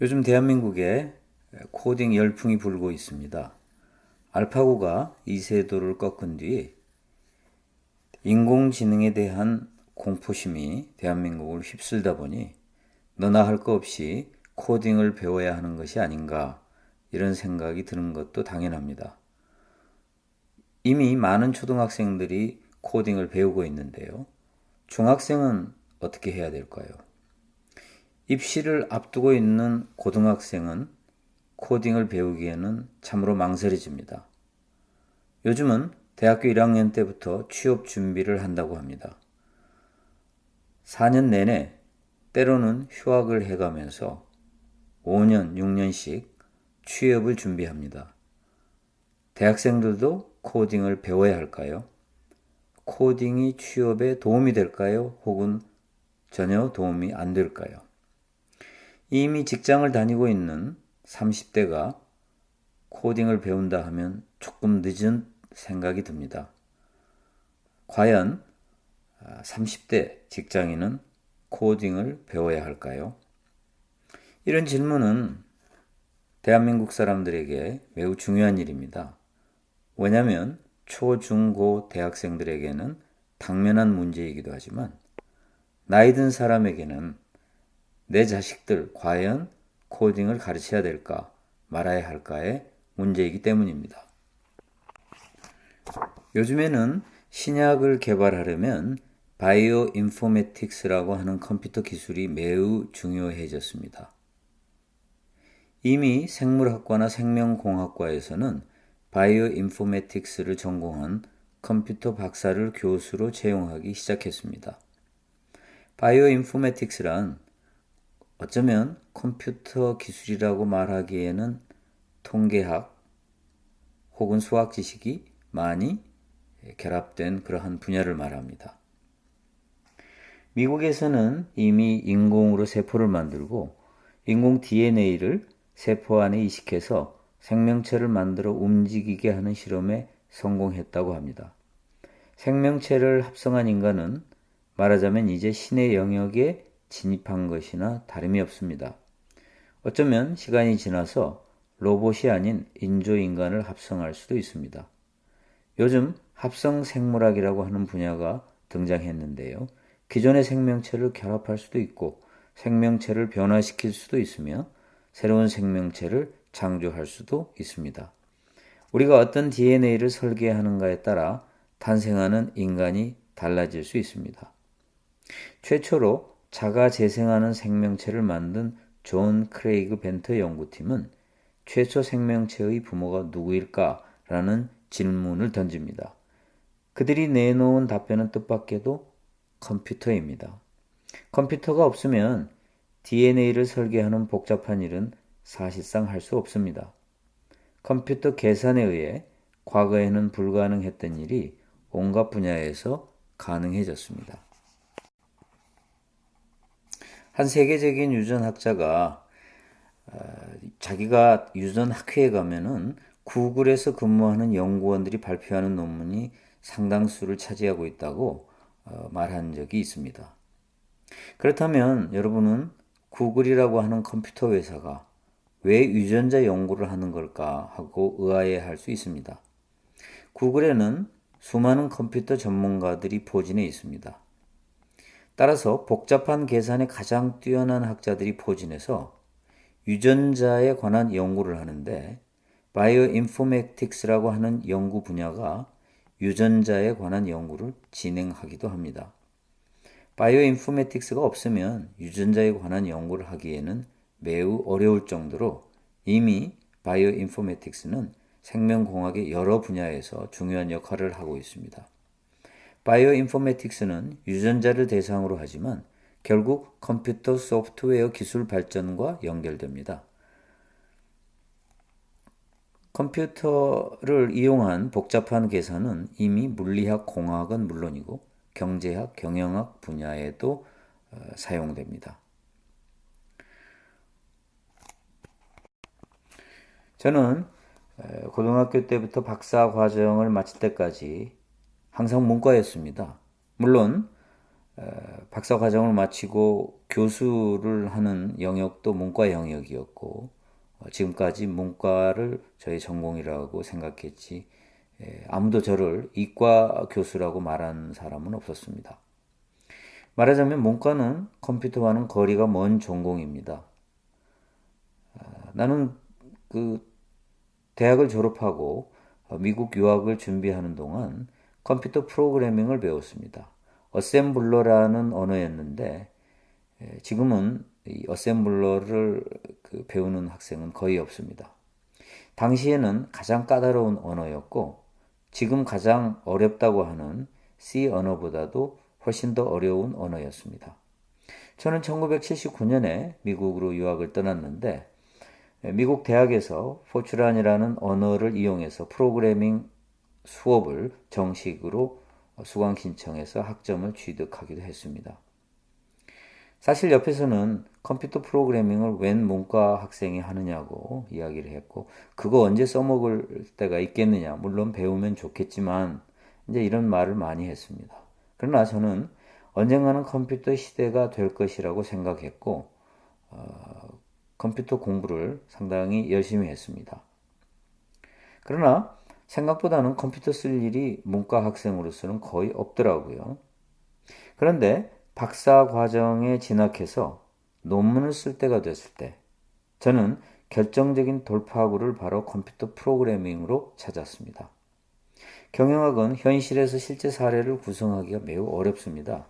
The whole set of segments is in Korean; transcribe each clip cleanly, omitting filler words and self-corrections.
요즘 대한민국에 코딩 열풍이 불고 있습니다. 알파고가 이세돌을 꺾은 뒤 인공지능에 대한 공포심이 대한민국을 휩쓸다 보니 너나 할 거 없이 코딩을 배워야 하는 것이 아닌가 이런 생각이 드는 것도 당연합니다. 이미 많은 초등학생들이 코딩을 배우고 있는데요. 중학생은 어떻게 해야 될까요? 입시를 앞두고 있는 고등학생은 코딩을 배우기에는 참으로 망설여집니다. 요즘은 대학교 1학년 때부터 취업 준비를 한다고 합니다. 4년 내내 때로는 휴학을 해가면서 5년, 6년씩 취업을 준비합니다. 대학생들도 코딩을 배워야 할까요? 코딩이 취업에 도움이 될까요? 혹은 전혀 도움이 안 될까요? 이미 직장을 다니고 있는 30대가 코딩을 배운다 하면 조금 늦은 생각이 듭니다. 과연 30대 직장인은 코딩을 배워야 할까요? 이런 질문은 대한민국 사람들에게 매우 중요한 일입니다. 왜냐하면 초, 중, 고 대학생들에게는 당면한 문제이기도 하지만 나이 든 사람에게는 내 자식들 과연 코딩을 가르쳐야 될까 말아야 할까의 문제이기 때문입니다. 요즘에는 신약을 개발하려면 바이오 인포메틱스라고 하는 컴퓨터 기술이 매우 중요해졌습니다. 이미 생물학과나 생명공학과에서는 바이오 인포메틱스를 전공한 컴퓨터 박사를 교수로 채용하기 시작했습니다. 바이오 인포메틱스란 어쩌면 컴퓨터 기술이라고 말하기에는 통계학 혹은 수학 지식이 많이 결합된 그러한 분야를 말합니다. 미국에서는 이미 인공으로 세포를 만들고 인공 DNA를 세포 안에 이식해서 생명체를 만들어 움직이게 하는 실험에 성공했다고 합니다. 생명체를 합성한 인간은 말하자면 이제 신의 영역에 진입한 것이나 다름이 없습니다. 어쩌면 시간이 지나서 로봇이 아닌 인조인간을 합성할 수도 있습니다. 요즘 합성생물학이라고 하는 분야가 등장했는데요. 기존의 생명체를 결합할 수도 있고 생명체를 변화시킬 수도 있으며 새로운 생명체를 창조할 수도 있습니다. 우리가 어떤 DNA를 설계하는가에 따라 탄생하는 인간이 달라질 수 있습니다. 최초로 자가 재생하는 생명체를 만든 존 크레이그 벤터 연구팀은 최초 생명체의 부모가 누구일까라는 질문을 던집니다. 그들이 내놓은 답변은 뜻밖에도 컴퓨터입니다. 컴퓨터가 없으면 DNA를 설계하는 복잡한 일은 사실상 할 수 없습니다. 컴퓨터 계산에 의해 과거에는 불가능했던 일이 온갖 분야에서 가능해졌습니다. 한 세계적인 유전학자가 자기가 유전학회에 가면은 구글에서 근무하는 연구원들이 발표하는 논문이 상당수를 차지하고 있다고 말한 적이 있습니다. 그렇다면 여러분은 구글이라고 하는 컴퓨터 회사가 왜 유전자 연구를 하는 걸까 하고 의아해할 수 있습니다. 구글에는 수많은 컴퓨터 전문가들이 포진해 있습니다. 따라서 복잡한 계산에 가장 뛰어난 학자들이 포진해서 유전자에 관한 연구를 하는데 바이오 인포메틱스라고 하는 연구 분야가 유전자에 관한 연구를 진행하기도 합니다. 바이오 인포메틱스가 없으면 유전자에 관한 연구를 하기에는 매우 어려울 정도로 이미 바이오 인포메틱스는 생명공학의 여러 분야에서 중요한 역할을 하고 있습니다. 바이오 인포메틱스는 유전자를 대상으로 하지만 결국 컴퓨터 소프트웨어 기술 발전과 연결됩니다. 컴퓨터를 이용한 복잡한 계산은 이미 물리학, 공학은 물론이고 경제학, 경영학 분야에도 사용됩니다. 저는 고등학교 때부터 박사 과정을 마칠 때까지 항상 문과였습니다. 물론 박사 과정을 마치고 교수를 하는 영역도 문과 영역이었고 지금까지 문과를 저의 전공이라고 생각했지 아무도 저를 이과 교수라고 말한 사람은 없었습니다. 말하자면 문과는 컴퓨터와는 거리가 먼 전공입니다. 나는 그 대학을 졸업하고 미국 유학을 준비하는 동안 컴퓨터 프로그래밍을 배웠습니다. 어셈블러라는 언어였는데 지금은 이 어셈블러를 배우는 학생은 거의 없습니다. 당시에는 가장 까다로운 언어였고 지금 가장 어렵다고 하는 C 언어보다도 훨씬 더 어려운 언어였습니다. 저는 1979년에 미국으로 유학을 떠났는데 미국 대학에서 포츄란이라는 언어를 이용해서 프로그래밍 수업을 정식으로 수강 신청해서 학점을 취득하기도 했습니다. 사실 옆에서는 컴퓨터 프로그래밍을 웬 문과 학생이 하느냐고 이야기를 했고 그거 언제 써먹을 때가 있겠느냐 물론 배우면 좋겠지만 이제 이런 말을 많이 했습니다. 그러나 저는 언젠가는 컴퓨터 시대가 될 것이라고 생각했고 컴퓨터 공부를 상당히 열심히 했습니다. 그러나 생각보다는 컴퓨터 쓸 일이 문과 학생으로서는 거의 없더라고요. 그런데 박사 과정에 진학해서 논문을 쓸 때가 됐을 때 저는 결정적인 돌파구를 바로 컴퓨터 프로그래밍으로 찾았습니다. 경영학은 현실에서 실제 사례를 구성하기가 매우 어렵습니다.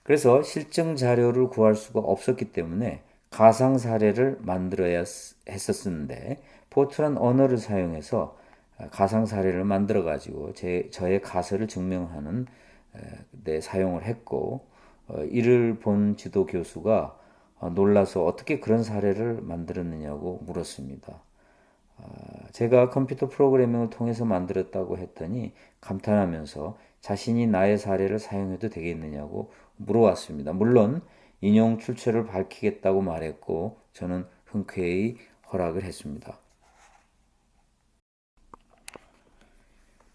그래서 실증 자료를 구할 수가 없었기 때문에 가상 사례를 만들어야 했었는데 포트란 언어를 사용해서 가상 사례를 만들어 가지고 저의 가설을 증명하는 데 사용을 했고 이를 본 지도 교수가 놀라서 어떻게 그런 사례를 만들었느냐고 물었습니다. 제가 컴퓨터 프로그래밍을 통해서 만들었다고 했더니 감탄하면서 자신이 나의 사례를 사용해도 되겠느냐고 물어왔습니다. 물론 인용 출처를 밝히겠다고 말했고 저는 흔쾌히 허락을 했습니다.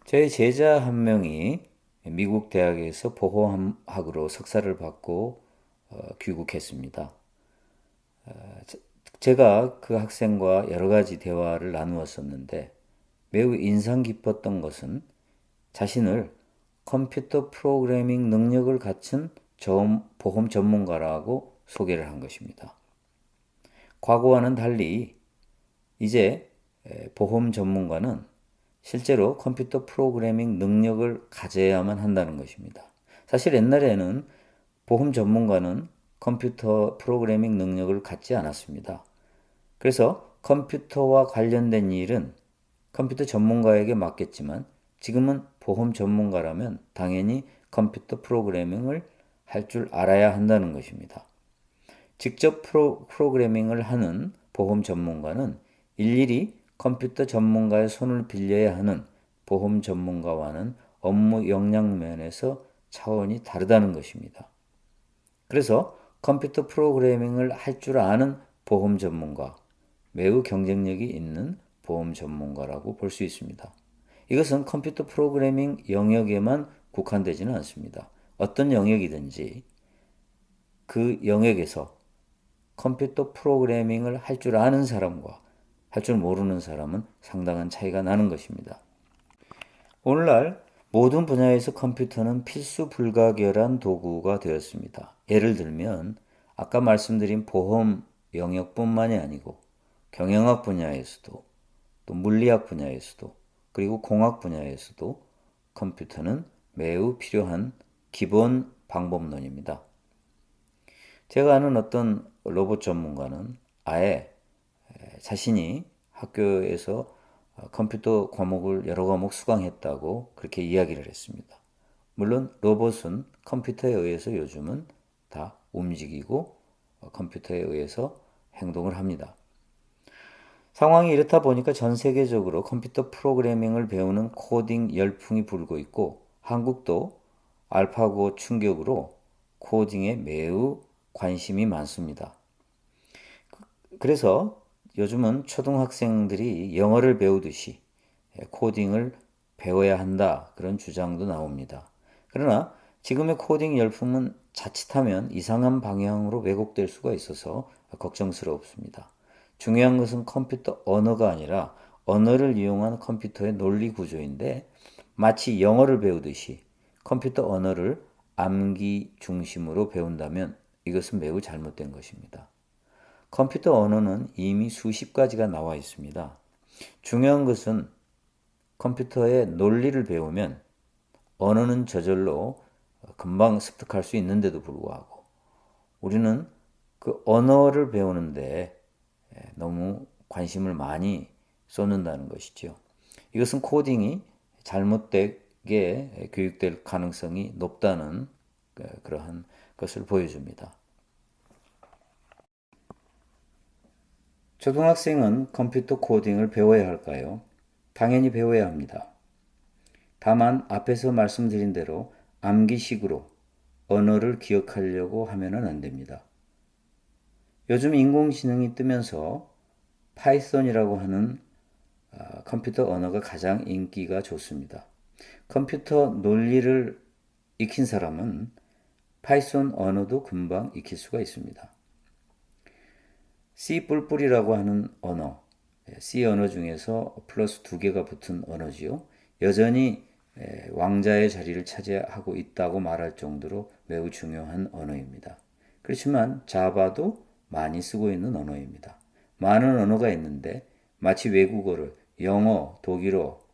제 제자 한 명이 미국 대학에서 보험학으로 석사를 받고 귀국했습니다. 제가 그 학생과 여러 가지 대화를 나누었었는데 매우 인상 깊었던 것은 자신을 컴퓨터 프로그래밍 능력을 갖춘 보험 전문가라고 소개를 한 것입니다. 과거와는 달리 이제 보험 전문가는 실제로 컴퓨터 프로그래밍 능력을 가져야만 한다는 것입니다. 사실 옛날에는 보험 전문가는 컴퓨터 프로그래밍 능력을 갖지 않았습니다. 그래서 컴퓨터와 관련된 일은 컴퓨터 전문가에게 맡겼지만 지금은 보험 전문가라면 당연히 컴퓨터 프로그래밍을 할 줄 알아야 한다는 것입니다. 직접 프로그래밍을 하는 보험 전문가는 일일이 컴퓨터 전문가의 손을 빌려야 하는 보험 전문가와는 업무 역량 면에서 차원이 다르다는 것입니다. 그래서 컴퓨터 프로그래밍을 할 줄 아는 보험 전문가, 매우 경쟁력이 있는 보험 전문가라고 볼 수 있습니다. 이것은 컴퓨터 프로그래밍 영역에만 국한되지는 않습니다. 어떤 영역이든지 그 영역에서 컴퓨터 프로그래밍을 할 줄 아는 사람과 할 줄 모르는 사람은 상당한 차이가 나는 것입니다. 오늘날 모든 분야에서 컴퓨터는 필수 불가결한 도구가 되었습니다. 예를 들면 아까 말씀드린 보험 영역뿐만이 아니고 경영학 분야에서도 또 물리학 분야에서도 그리고 공학 분야에서도 컴퓨터는 매우 필요한 기본 방법론입니다. 제가 아는 어떤 로봇 전문가는 아예 자신이 학교에서 컴퓨터 과목을 여러 과목 수강했다고 그렇게 이야기를 했습니다. 물론 로봇은 컴퓨터에 의해서 요즘은 다 움직이고 컴퓨터에 의해서 행동을 합니다. 상황이 이렇다 보니까 전 세계적으로 컴퓨터 프로그래밍을 배우는 코딩 열풍이 불고 있고 한국도 알파고 충격으로 코딩에 매우 관심이 많습니다. 그래서 요즘은 초등학생들이 영어를 배우듯이 코딩을 배워야 한다 그런 주장도 나옵니다. 그러나 지금의 코딩 열풍은 자칫하면 이상한 방향으로 왜곡될 수가 있어서 걱정스럽습니다. 중요한 것은 컴퓨터 언어가 아니라 언어를 이용한 컴퓨터의 논리 구조인데 마치 영어를 배우듯이 컴퓨터 언어를 암기 중심으로 배운다면 이것은 매우 잘못된 것입니다. 컴퓨터 언어는 이미 수십 가지가 나와 있습니다. 중요한 것은 컴퓨터의 논리를 배우면 언어는 저절로 금방 습득할 수 있는데도 불구하고 우리는 그 언어를 배우는데 너무 관심을 많이 쏟는다는 것이죠. 이것은 코딩이 잘못되게 교육될 가능성이 높다는 그러한 것을 보여줍니다. 초등학생은 컴퓨터 코딩을 배워야 할까요? 당연히 배워야 합니다. 다만 앞에서 말씀드린 대로 암기식으로 언어를 기억하려고 하면 안 됩니다. 요즘 인공지능이 뜨면서 파이썬이라고 하는 컴퓨터 언어가 가장 인기가 좋습니다. 컴퓨터 논리를 익힌 사람은 파이썬 언어도 금방 익힐 수가 있습니다. C++이라고 하는 언어, C 언어 중에서 플러스 2개가 붙은 언어지요. 여전히 왕자의 자리를 차지하고 있다고 말할 정도로 매우 중요한 언어입니다. 그렇지만 자바도 많이 쓰고 있는 언어입니다. 많은 언어가 있는데 마치 외국어를 영어, 독일어,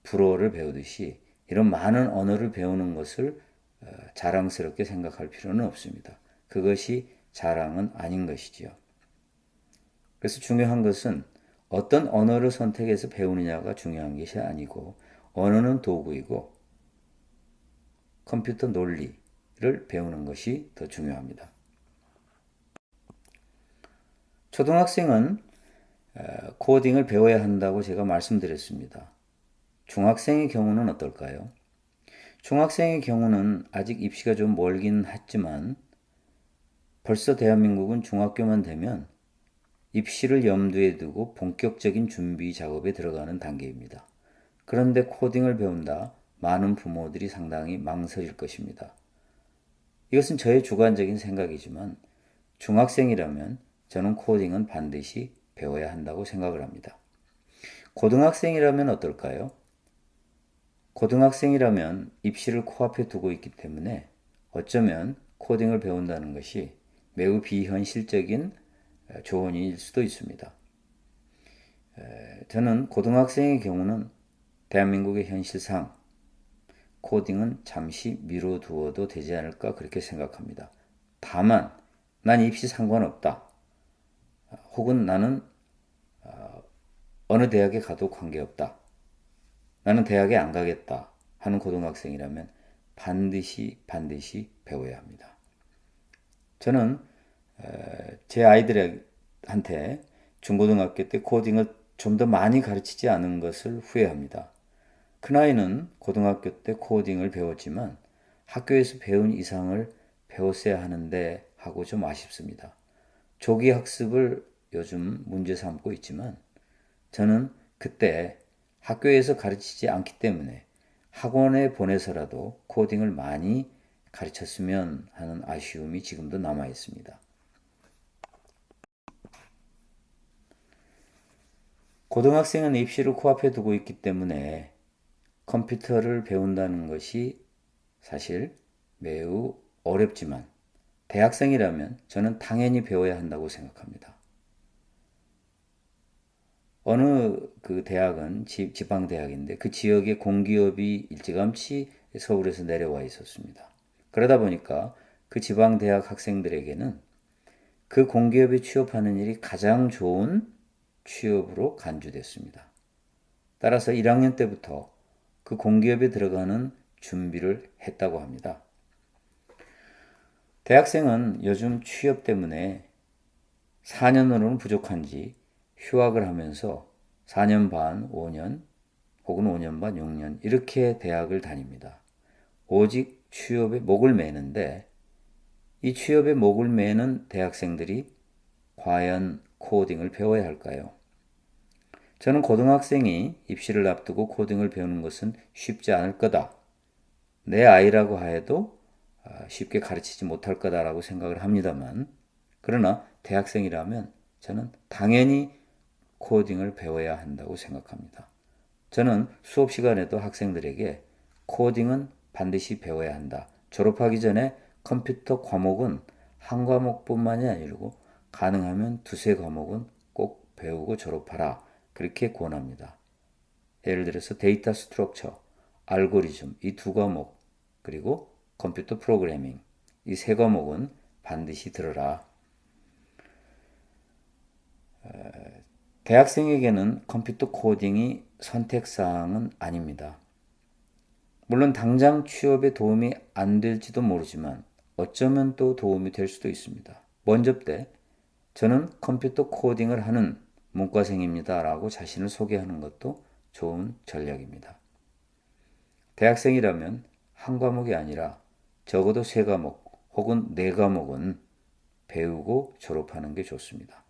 불어를 배우듯이 이런 많은 언어를 배우는 것을 자랑스럽게 생각할 필요는 없습니다. 그것이 자랑은 아닌 것이지요. 그래서 중요한 것은 어떤 언어를 선택해서 배우느냐가 중요한 것이 아니고 언어는 도구이고 컴퓨터 논리를 배우는 것이 더 중요합니다. 초등학생은 코딩을 배워야 한다고 제가 말씀드렸습니다. 중학생의 경우는 어떨까요? 중학생의 경우는 아직 입시가 좀 멀긴 했지만 벌써 대한민국은 중학교만 되면 입시를 염두에 두고 본격적인 준비 작업에 들어가는 단계입니다. 그런데 코딩을 배운다 많은 부모들이 상당히 망설일 것입니다. 이것은 저의 주관적인 생각이지만 중학생이라면 저는 코딩은 반드시 배워야 한다고 생각을 합니다. 고등학생이라면 어떨까요? 고등학생이라면 입시를 코앞에 두고 있기 때문에 어쩌면 코딩을 배운다는 것이 매우 비현실적인 조언일 수도 있습니다. 저는 고등학생의 경우는 대한민국의 현실상 코딩은 잠시 미뤄두어도 되지 않을까 그렇게 생각합니다. 다만 난 입시 상관없다. 혹은 나는 어느 대학에 가도 관계없다. 나는 대학에 안 가겠다 하는 고등학생이라면 반드시 배워야 합니다. 저는 제 아이들한테 중고등학교 때 코딩을 좀 더 많이 가르치지 않은 것을 후회합니다. 큰아이는 고등학교 때 코딩을 배웠지만 학교에서 배운 이상을 배웠어야 하는데 하고 좀 아쉽습니다. 조기 학습을 요즘 문제 삼고 있지만 저는 그때 학교에서 가르치지 않기 때문에 학원에 보내서라도 코딩을 많이 가르쳤으면 하는 아쉬움이 지금도 남아 있습니다. 고등학생은 입시를 코앞에 두고 있기 때문에 컴퓨터를 배운다는 것이 사실 매우 어렵지만 대학생이라면 저는 당연히 배워야 한다고 생각합니다. 어느 그 대학은 지방대학인데 그 지역에 공기업이 일찌감치 서울에서 내려와 있었습니다. 그러다 보니까 그 지방대학 학생들에게는 그 공기업에 취업하는 일이 가장 좋은 취업으로 간주됐습니다. 따라서 1학년 때부터 그 공기업에 들어가는 준비를 했다고 합니다. 대학생은 요즘 취업 때문에 4년으로는 부족한지 휴학을 하면서 4년 반, 5년 혹은 5년 반, 6년 이렇게 대학을 다닙니다. 오직 취업에 목을 매는데 이 취업에 목을 매는 대학생들이 과연 코딩을 배워야 할까요? 저는 고등학생이 입시를 앞두고 코딩을 배우는 것은 쉽지 않을 거다. 내 아이라고 해도 쉽게 가르치지 못할 거다라고 생각을 합니다만, 그러나 대학생이라면 저는 당연히 코딩을 배워야 한다고 생각합니다. 저는 수업 시간에도 학생들에게 코딩은 반드시 배워야 한다. 졸업하기 전에 컴퓨터 과목은 한 과목뿐만이 아니고 가능하면 두세 과목은 꼭 배우고 졸업하라. 그렇게 권합니다. 예를 들어서 데이터 스트럭처, 알고리즘 이 두 과목, 그리고 컴퓨터 프로그래밍 이 세 과목은 반드시 들어라. 대학생에게는 컴퓨터 코딩이 선택사항은 아닙니다. 물론 당장 취업에 도움이 안 될지도 모르지만 어쩌면 또 도움이 될 수도 있습니다. 먼저 때 저는 컴퓨터 코딩을 하는 문과생입니다 라고 자신을 소개하는 것도 좋은 전략입니다. 대학생이라면 한 과목이 아니라 적어도 세 과목 혹은 네 과목은 배우고 졸업하는 게 좋습니다.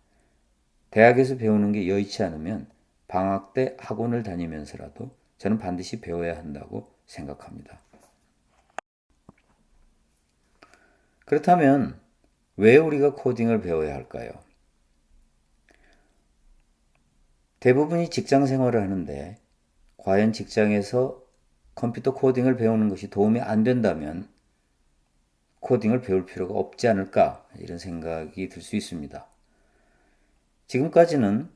대학에서 배우는 게 여의치 않으면 방학 때 학원을 다니면서라도 저는 반드시 배워야 한다고 생각합니다. 그렇다면 왜 우리가 코딩을 배워야 할까요? 대부분이 직장 생활을 하는데 과연 직장에서 컴퓨터 코딩을 배우는 것이 도움이 안 된다면 코딩을 배울 필요가 없지 않을까 이런 생각이 들 수 있습니다. 지금까지는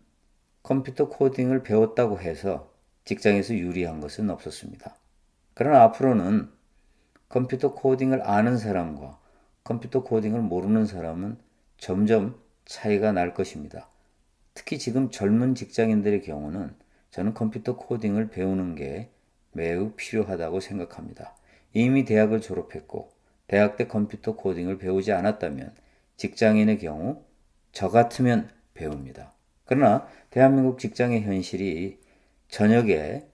컴퓨터 코딩을 배웠다고 해서 직장에서 유리한 것은 없었습니다. 그러나 앞으로는 컴퓨터 코딩을 아는 사람과 컴퓨터 코딩을 모르는 사람은 점점 차이가 날 것입니다. 특히 지금 젊은 직장인들의 경우는 저는 컴퓨터 코딩을 배우는 게 매우 필요하다고 생각합니다. 이미 대학을 졸업했고 대학 때 컴퓨터 코딩을 배우지 않았다면 직장인의 경우 저 같으면 배웁니다. 그러나 대한민국 직장의 현실이 저녁에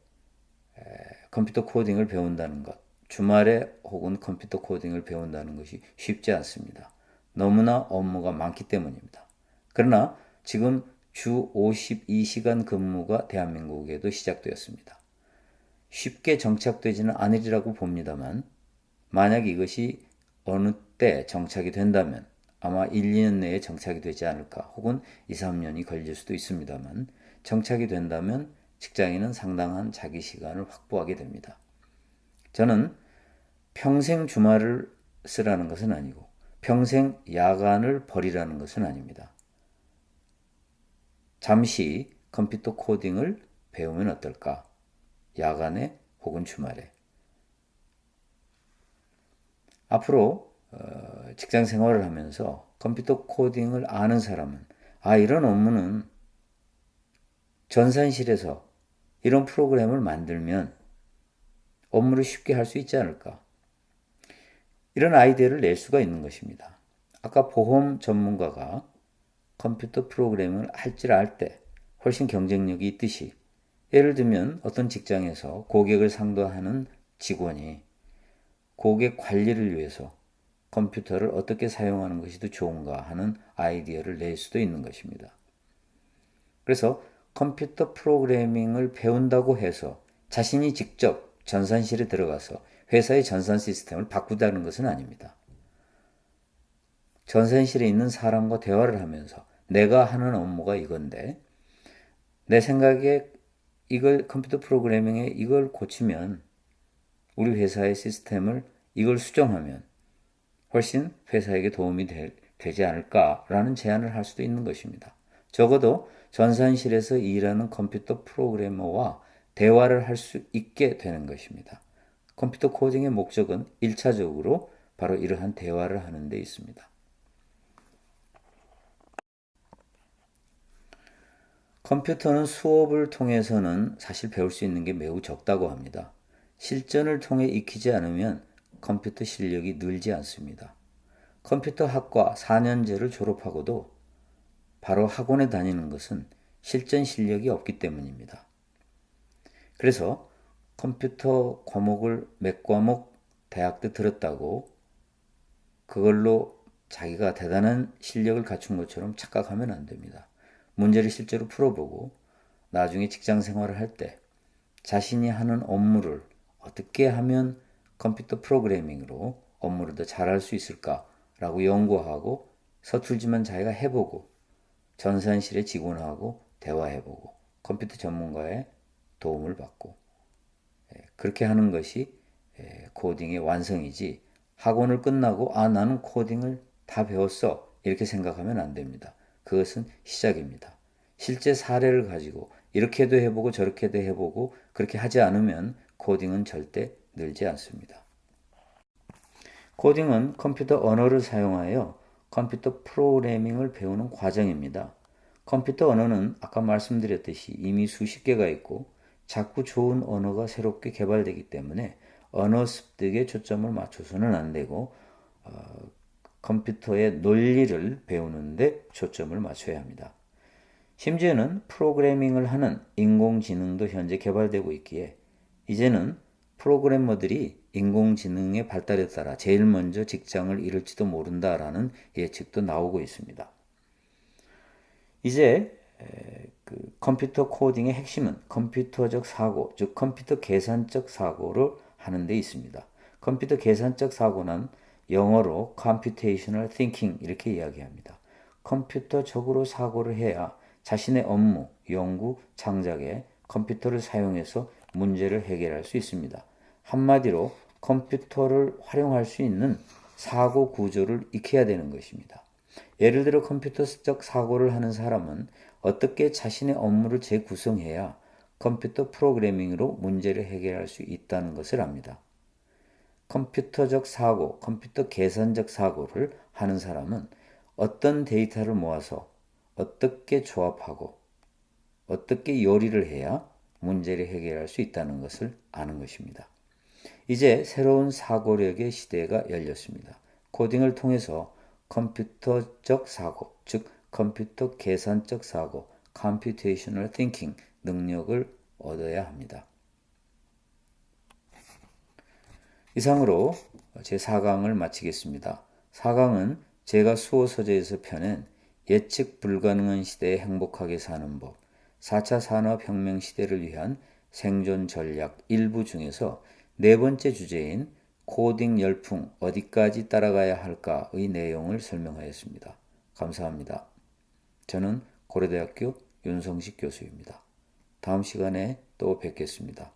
컴퓨터 코딩을 배운다는 것, 주말에 혹은 컴퓨터 코딩을 배운다는 것이 쉽지 않습니다. 너무나 업무가 많기 때문입니다. 그러나 지금 주 52시간 근무가 대한민국에도 시작되었습니다. 쉽게 정착되지는 않으리라고 봅니다만 만약 이것이 어느 때 정착이 된다면 아마 1, 2년 내에 정착이 되지 않을까 혹은 2, 3년이 걸릴 수도 있습니다만 정착이 된다면 직장인은 상당한 자기 시간을 확보하게 됩니다. 저는 평생 주말을 쓰라는 것은 아니고 평생 야간을 버리라는 것은 아닙니다. 잠시 컴퓨터 코딩을 배우면 어떨까? 야간에 혹은 주말에. 앞으로 직장 생활을 하면서 컴퓨터 코딩을 아는 사람은 이런 업무는 전산실에서 이런 프로그램을 만들면 업무를 쉽게 할 수 있지 않을까? 이런 아이디어를 낼 수가 있는 것입니다. 아까 보험 전문가가 컴퓨터 프로그램을 할 줄 알 때 훨씬 경쟁력이 있듯이 예를 들면 어떤 직장에서 고객을 상대하는 직원이 고객 관리를 위해서 컴퓨터를 어떻게 사용하는 것이 더 좋은가 하는 아이디어를 낼 수도 있는 것입니다. 그래서 컴퓨터 프로그래밍을 배운다고 해서 자신이 직접 전산실에 들어가서 회사의 전산 시스템을 바꾸다는 것은 아닙니다. 전산실에 있는 사람과 대화를 하면서 내가 하는 업무가 이건데 내 생각에 이걸 컴퓨터 프로그래밍에 이걸 고치면 우리 회사의 시스템을 이걸 수정하면 훨씬 회사에게 도움이 되지 않을까라는 제안을 할 수도 있는 것입니다. 적어도 전산실에서 일하는 컴퓨터 프로그래머와 대화를 할 수 있게 되는 것입니다. 컴퓨터 코딩의 목적은 1차적으로 바로 이러한 대화를 하는 데 있습니다. 컴퓨터는 수업을 통해서는 사실 배울 수 있는 게 매우 적다고 합니다. 실전을 통해 익히지 않으면 컴퓨터 실력이 늘지 않습니다. 컴퓨터 학과 4년제를 졸업하고도 바로 학원에 다니는 것은 실전 실력이 없기 때문입니다. 그래서 컴퓨터 과목을 몇 과목 대학 때 들었다고 그걸로 자기가 대단한 실력을 갖춘 것처럼 착각하면 안 됩니다. 문제를 실제로 풀어보고 나중에 직장 생활을 할 때 자신이 하는 업무를 어떻게 하면 컴퓨터 프로그래밍으로 업무를 더 잘할 수 있을까라고 연구하고 서툴지만 자기가 해보고 전산실의 직원하고 대화해보고 컴퓨터 전문가의 도움을 받고 그렇게 하는 것이 코딩의 완성이지 학원을 끝나고 나는 코딩을 다 배웠어 이렇게 생각하면 안 됩니다. 그것은 시작입니다. 실제 사례를 가지고 이렇게도 해보고 저렇게도 해보고 그렇게 하지 않으면 코딩은 절대 늘지 않습니다. 코딩은 컴퓨터 언어를 사용하여 컴퓨터 프로그래밍을 배우는 과정입니다. 컴퓨터 언어는 아까 말씀드렸듯이 이미 수십 개가 있고 자꾸 좋은 언어가 새롭게 개발되기 때문에 언어 습득에 초점을 맞춰서는 안 되고 컴퓨터의 논리를 배우는데 초점을 맞춰야 합니다. 심지어는 프로그래밍을 하는 인공지능도 현재 개발되고 있기에 이제는 프로그래머들이 인공지능의 발달에 따라 제일 먼저 직장을 잃을지도 모른다라는 예측도 나오고 있습니다. 이제 컴퓨터 코딩의 핵심은 컴퓨터적 사고, 즉 컴퓨터 계산적 사고를 하는 데 있습니다. 컴퓨터 계산적 사고는 영어로 computational thinking 이렇게 이야기합니다. 컴퓨터적으로 사고를 해야 자신의 업무, 연구, 창작에 컴퓨터를 사용해서 문제를 해결할 수 있습니다. 한마디로 컴퓨터를 활용할 수 있는 사고 구조를 익혀야 되는 것입니다. 예를 들어 컴퓨터적 사고를 하는 사람은 어떻게 자신의 업무를 재구성해야 컴퓨터 프로그래밍으로 문제를 해결할 수 있다는 것을 압니다. 컴퓨터적 사고, 컴퓨터 계산적 사고를 하는 사람은 어떤 데이터를 모아서 어떻게 조합하고 어떻게 요리를 해야 문제를 해결할 수 있다는 것을 아는 것입니다. 이제 새로운 사고력의 시대가 열렸습니다. 코딩을 통해서 컴퓨터적 사고, 즉 컴퓨터 계산적 사고, computational thinking 능력을 얻어야 합니다. 이상으로 제 4강을 마치겠습니다. 4강은 제가 수호 서재에서 펴낸 예측 불가능한 시대에 행복하게 사는 법, 4차 산업혁명 시대를 위한 생존 전략 일부 중에서 네 번째 주제인 코딩 열풍 어디까지 따라가야 할까의 내용을 설명하였습니다. 감사합니다. 저는 고려대학교 윤성식 교수입니다. 다음 시간에 또 뵙겠습니다.